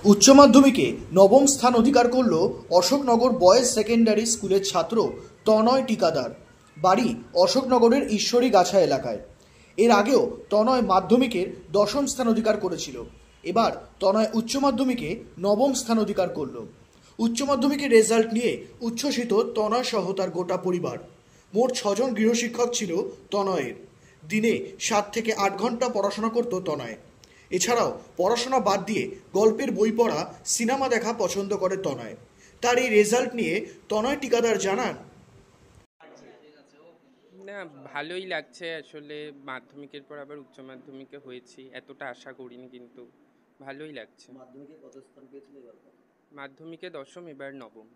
উচ্চ মাধ্যমিকে নবম স্থান অধিকার করল অশোকনগর বয়েজ সেকেন্ডারি স্কুলের ছাত্র তনয় টিকাদার। বাড়ি অশোকনগরের ঈশ্বরীগাছা এলাকায়। এর আগেও তনয় মাধ্যমিকের দশম স্থান অধিকার করেছিল। এবার তনয় উচ্চ মাধ্যমিকে নবম স্থান অধিকার করল। উচ্চ মাধ্যমিকের রেজাল্ট নিয়ে উচ্ছ্বসিত তনয় সহ তার গোটা পরিবার। মোট 6জন গৃহশিক্ষক ছিল তনয়ের। দিনে 7 থেকে 8 ঘন্টা পড়াশোনা করত তনয়। এছাড়াও পড়াশোনা বাদ দিয়ে গল্পের বই পড়া, সিনেমা দেখা পছন্দ করে তনয়। তার এই রেজাল্ট নিয়ে তনয় টিকাদার জানান, না, ভালোই লাগছে। আসলে মাধ্যমিকের পর আবার উচ্চ মাধ্যমিকে হয়েছি, এতটা আশা করিনি, কিন্তু ভালোই লাগছে। মাধ্যমিকে কত স্থান পেয়েছিল এবার? মাধ্যমিকে দশম, এবার নবম।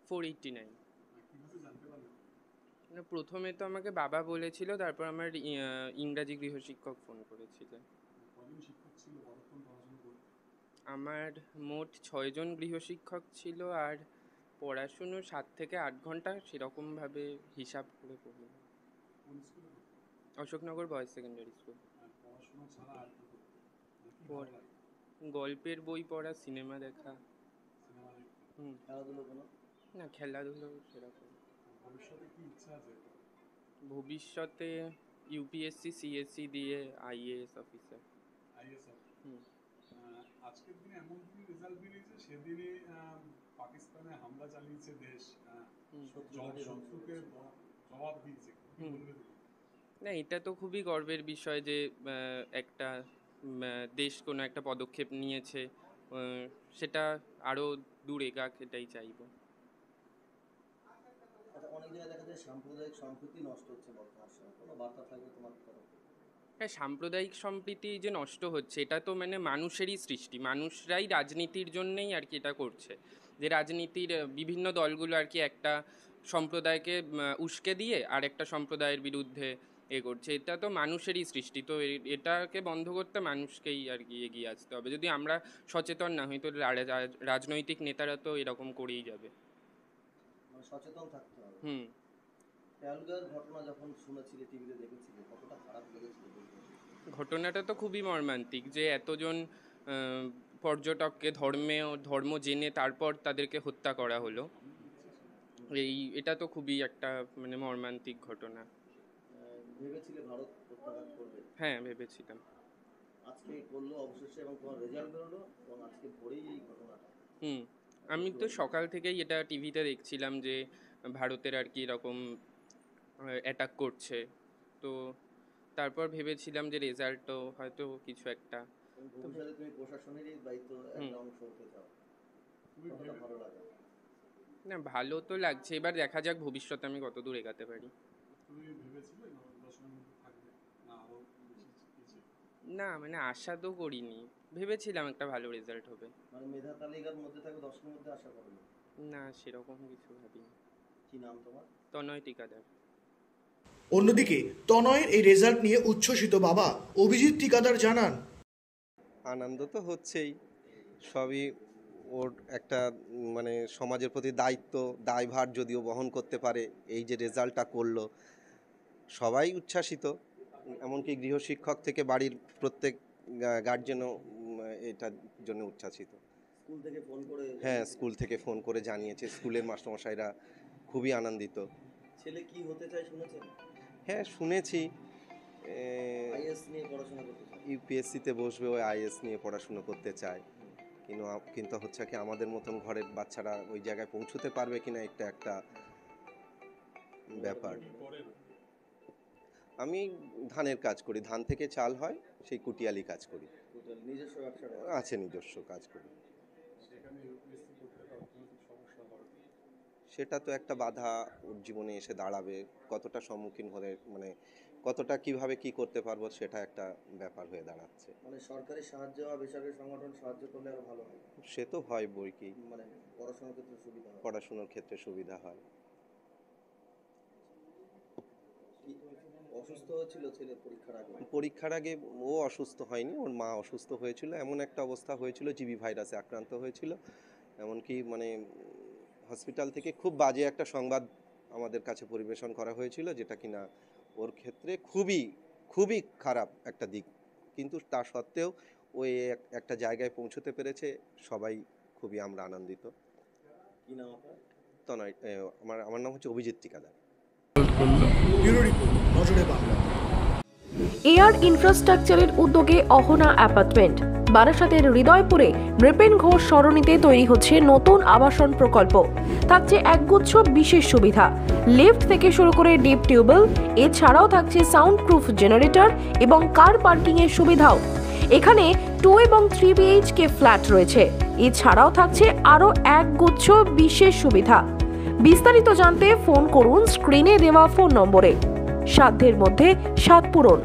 489। না, প্রথমে তো আমাকে বাবা বলেছিল, তারপর আমার ইংরাজি গৃহশিক্ষক ফোন করেছিল। আমার মোট 6জন গৃহশিক্ষক ছিল, আর পড়াশুনো 7 থেকে 8 ঘন্টা সেরকমভাবে হিসাব করে পড়ি। Ashoknagar boys secondary school. গল্পের বই পড়া, সিনেমা দেখা। না, খেলাধুলো সেরকম। ভবিষ্যতে ইউপিএসসি সিএসসি দিয়ে আইএএস অফিসার। আজকের দিনে এমন কি রেজাল্ট বেরিয়েছে, সেদিনে পাকিস্তানে হামলা চালিয়েছে দেশ, শত্রুকে জবাব দিয়েছে। না, এটা তো খুবই গর্বের বিষয় যে একটা দেশ কোনো একটা পদক্ষেপ নিয়েছে, সেটা আরো দূর এগাক, এটাই চাইবো। অনেক জায়গায় দেখা যায় সাম্প্রদায়িক সম্প্রীতি নষ্ট হচ্ছে বর্তমান সময়ে, কোনো বার্তা থাকবে তোমার তরফ? হ্যাঁ, সাম্প্রদায়িক সম্প্রীতি যে নষ্ট হচ্ছে, এটা তো মানে মানুষেরই সৃষ্টি। মানুষরাই রাজনীতির জন্যেই আর কি এটা করছে, যে রাজনীতির বিভিন্ন দলগুলো আর কি একটা সম্প্রদায়কে উস্কে দিয়ে আর একটা সম্প্রদায়ের বিরুদ্ধে করছে। এটা তো মানুষেরই সৃষ্টি, তো এটাকে বন্ধ করতে মানুষকেই আর কি এগিয়ে আসতে হবে। যদি আমরা সচেতন না হই, তো রাজনৈতিক নেতারা তো এরকম করেই যাবে। সচেতন থাকতে হবে। পেহেলগাঁওয়ের ঘটনা যখন শুনেছিলে, টিভিতে দেখেছিলে, কতটা খারাপ লেগেছিল? ঘটনাটা তো খুবই মর্মান্তিক, যে এতজন পর্যটককে ধর্ম জেনে তারপর তাদেরকে হত্যা করা হলো। এটা তো খুবই একটা মানে মর্মান্তিক ঘটনা। ভেবেছিলে ভারত প্রত্যাঘাত করবে? হ্যাঁ, ভেবেছিলাম। আজকে করলো অবশেষে, এবং তোমার রেজাল্ট বেরোলো, এবং আজকে ভোরেই এই ঘটনাটা। আমি তো সকাল থেকেই এটা টিভিতে দেখছিলাম যে ভারতের আর কি এরকম অ্যাটাক করছে, তো তারপর ভেবেছিলাম যে রেজাল্টও হয়তো কিছু একটা। ভবিষ্যতে তুমি প্রশাসনেরই দায়িত্ব একটা অংশ হতে চাও, কতটা ভালো লাগে? না, ভালো তো লাগছে, এবার দেখা যাক ভবিষ্যতে আমি কত দূর এগাতে পারি। না, মানে আশা তো করিনি, ভেবেছিলাম একটা ভালো রেজাল্ট হবে। মানে মেধা তালিকার মধ্যে থাকবে, 10-এর মধ্যে আশা করো? না, সেরকম কিছু ভাবিনি। কি নাম তোমার? তনয় টিকাদার। অন্যদিকে তনয়ের এই রেজাল্ট নিয়ে উচ্ছ্বসিত বাবা অভিজিৎ টিকাদার জানান, আনন্দ তো হচ্ছেই, সবই ওর একটা মানে সমাজের প্রতি দায়ভার যদিও বহন করতে পারে, এই যে রেজাল্টটা করলো সবাই উচ্ছ্বাসিত, এমনকি গৃহশিক্ষক থেকে বাড়ির প্রত্যেক গার্জেনও এটার জন্য উচ্ছ্বাসিত। স্কুল থেকে ফোন করে? হ্যাঁ, স্কুল থেকে ফোন করে জানিয়েছে, স্কুলের মাস্টারমশাইরা খুবই আনন্দিত। ছেলে কি হতে চায় শুনেছেন? হ্যাঁ, শুনেছি আইএস নিয়ে পড়াশোনা করতে চায়, ইউপিএসসিতে বসবে, ওই আইএস নিয়ে পড়াশুনো করতে চায়, কিন্তু হচ্ছে কি আমাদের মতন ঘরের বাচ্চারা ওই জায়গায় পৌঁছতে পারবে কিনা, এটা একটা ব্যাপার। আমি ধানের কাজ করি, ধান থেকে চাল হয়, সেই কুটিয়ালি কাজ করি। নিজস্ব ব্যবসা আছে, নিজস্ব কাজ করি। সেটা তো একটা বাধা ওর জীবনে এসে দাঁড়াবে, কতটা সম্মুখীন হলে মানে কতটা কিভাবে কি করতে পারবো, সেটা একটা ব্যাপার হয়ে দাঁড়াচ্ছে। মানে সরকারি সাহায্য বা বেসরকারি সংগঠন সাহায্য করলে আরো ভালো হয়। সে তো হয় বই কি, মানে পড়াশোনার ক্ষেত্রে সুবিধা হয়। পড়াশোনার ক্ষেত্রে সুবিধা হয়। অসুস্থ হয়েছিল ছেলে পরীক্ষার আগে? পরীক্ষার আগে ও অসুস্থ হয়নি, ওর মা অসুস্থ হয়েছিল, এমন একটা অবস্থা হয়েছিল, জিবি ভাইরাসে আক্রান্ত হয়েছিল। এমনকি মানে হসপিটাল থেকে খুব বাজে একটা সংবাদ আমাদের কাছে পরিবেশন করা হয়েছিল, যেটা কিনা ওর ক্ষেত্রে খুবই খুবই খারাপ একটা দিক, কিন্তু তা সত্ত্বেও ওই একটা জায়গায় পৌঁছতে পেরেছে, সবাই খুবই আমরা আনন্দিত। কি নাম আপনার? তনয়, আমার নাম হচ্ছে অভিজিৎ টিকাদার। ব্যুরো রিপোর্ট, নজরে বাংলা। এয়ার ইনফ্রাস্ট্রাকচারের উদ্যোগে অহনা অ্যাপার্টমেন্ট বারাসাতের হৃদয়পুরে নৃপেন ঘোষ সরণিতে তৈরি হচ্ছে নতুন আবাসন প্রকল্প। থাকছে একগুচ্ছ বিশেষ সুবিধা, লিফট থেকে শুরু করে ডিপ টিউবওয়েল, এছাড়াও থাকছে সাউন্ড প্রুফ জেনারেটর এবং কার পার্কিং এর সুবিধাও। এখানে 2 এবং 3 BHK ফ্ল্যাট রয়েছে, এছাড়াও থাকছে আরও একগুচ্ছ বিশেষ সুবিধা। বিস্তারিত জানতে ফোন করুন স্ক্রিনে দেওয়া ফোন নম্বরে। সাধ্যের মধ্যে স্বাদ পূরণ।